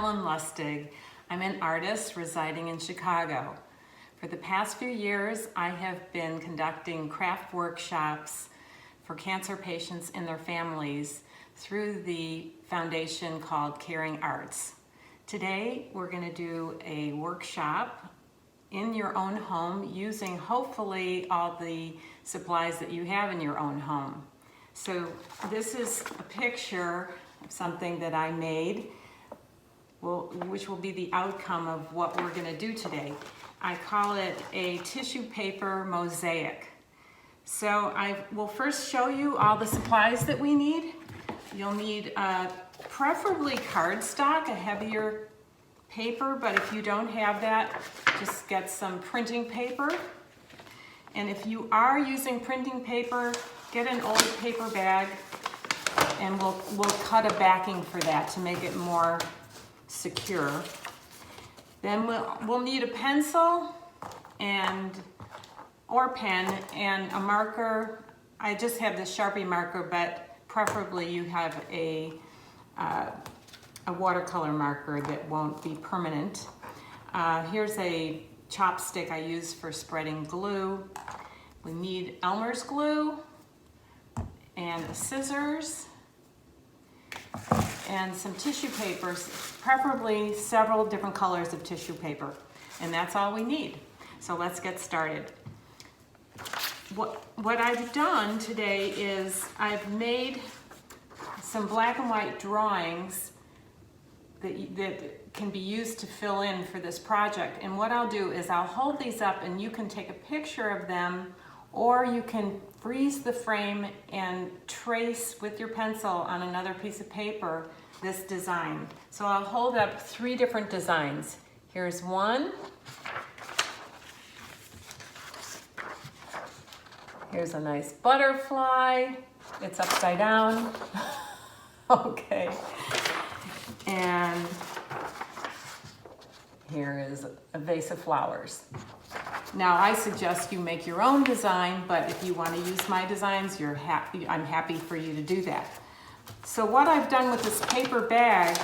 Lustig. I'm an artist residing in Chicago. For the past few years, I have been conducting craft workshops for cancer patients and their families through the foundation called Caring Arts. Today, we're going to do a workshop in your own home using hopefully all the supplies that you have in your own home. So this is a picture of something that I made, which will be the outcome of what we're going to do today. I call it a tissue paper mosaic. So I will first show you all the supplies that we need. You'll need preferably cardstock, a heavier paper, but if you don't have that, just get some printing paper. And if you are using printing paper, get an old paper bag and we'll cut a backing for that to make it more secure. Then we'll need a pencil or pen and a marker. I just have this Sharpie marker, but preferably you have a watercolor marker that won't be permanent. Here's a chopstick I use for spreading glue. We need Elmer's glue and scissors and some tissue papers, preferably several different colors of tissue paper. And that's all we need. So let's get started. What I've done today is I've made some black and white drawings that can be used to fill in for this project. And what I'll do is I'll hold these up and you can take a picture of them, or you can freeze the frame and trace with your pencil on another piece of paper this design. So I'll hold up 3 different designs. Here's one. Here's a nice butterfly. It's upside down. Okay. And here is a vase of flowers. Now I suggest you make your own design, but if you want to use my designs, I'm happy for you to do that. So what I've done with this paper bag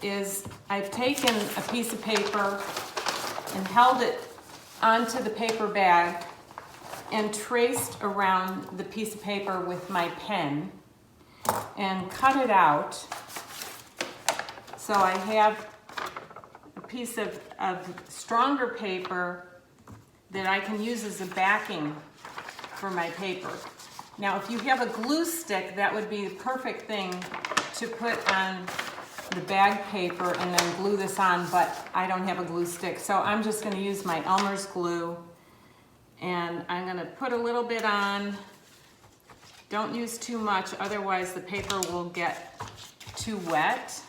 is I've taken a piece of paper and held it onto the paper bag and traced around the piece of paper with my pen and cut it out. So I have a piece of stronger paper that I can use as a backing for my paper. Now, if you have a glue stick, that would be the perfect thing to put on the bag paper and then glue this on, but I don't have a glue stick. So I'm just gonna use my Elmer's glue and I'm gonna put a little bit on. Don't use too much, otherwise the paper will get too wet.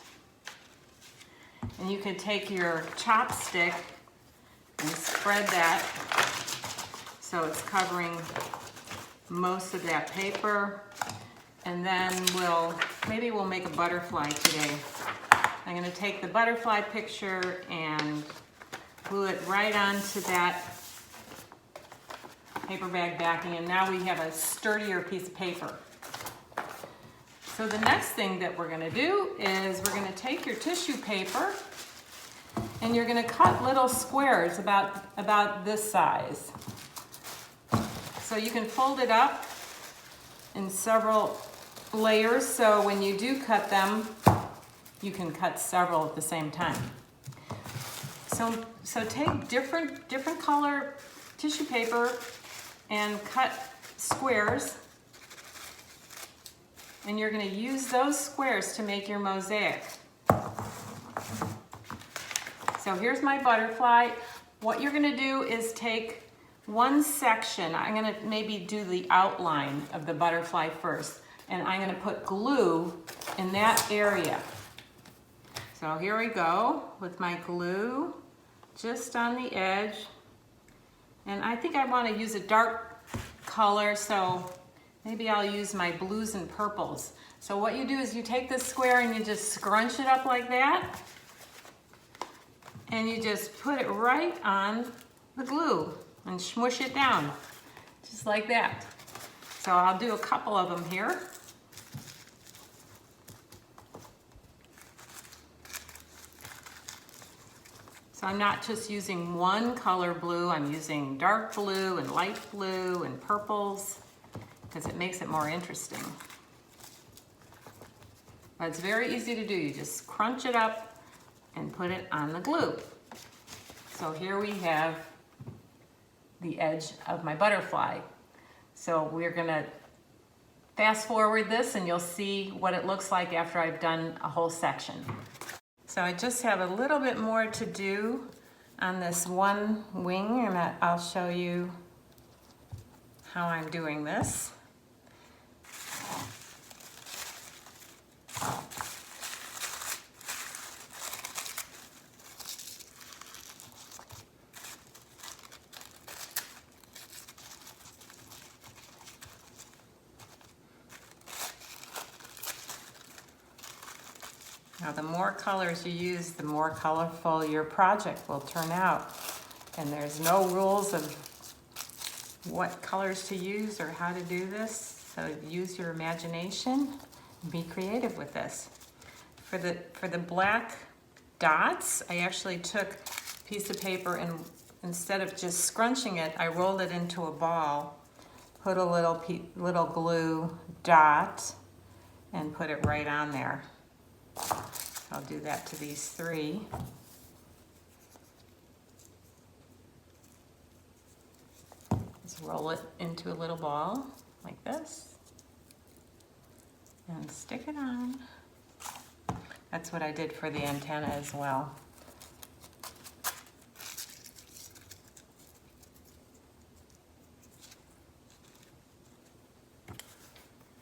And you can take your chopstick and spread that so it's covering most of that paper. And then maybe we'll make a butterfly today. I'm going to take the butterfly picture and glue it right onto that paper bag backing, and now we have a sturdier piece of paper. So the next thing that we're going to do is we're going to take your tissue paper and you're going to cut little squares about this size. So you can fold it up in several layers, so when you do cut them, you can cut several at the same time. So take different color tissue paper and cut squares, and you're going to use those squares to make your mosaic. So here's my butterfly. What you're going to do is take one section. I'm going to maybe do the outline of the butterfly first, and I'm going to put glue in that area. So here we go with my glue just on the edge. And I think I want to use a dark color, so maybe I'll use my blues and purples. So what you do is you take this square and you just scrunch it up like that. And you just put it right on the glue and smush it down, just like that. So I'll do a couple of them here. So I'm not just using one color blue, I'm using dark blue and light blue and purples because it makes it more interesting. But it's very easy to do. You just crunch it up and put it on the glue. So here we have the edge of my butterfly. So we're gonna fast forward this and you'll see what it looks like after I've done a whole section. So I just have a little bit more to do on this one wing, and I'll show you how I'm doing this. Now the more colors you use, the more colorful your project will turn out. And there's no rules of what colors to use or how to do this. So use your imagination and be creative with this. For the black dots, I actually took a piece of paper and instead of just scrunching it, I rolled it into a ball, put a little glue dot, and put it right on there. I'll do that to these three. Just roll it into a little ball like this and stick it on. That's what I did for the antenna as well.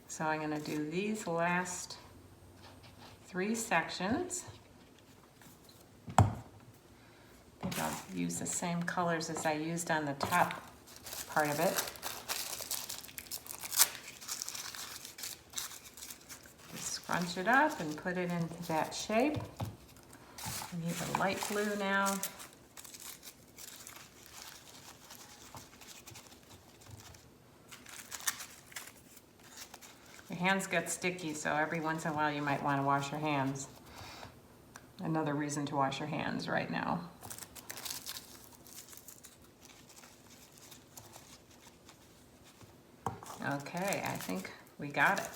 So I'm going to do these last 3 sections. I think I'll use the same colors as I used on the top part of it. Just scrunch it up and put it into that shape. I need the light blue now. Your hands get sticky, so every once in a while you might want to wash your hands. Another reason to wash your hands right now. Okay, I think we got it.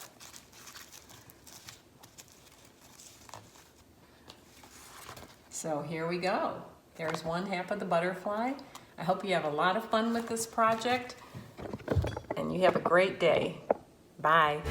So here we go. There's one half of the butterfly. I hope you have a lot of fun with this project and you have a great day. Bye.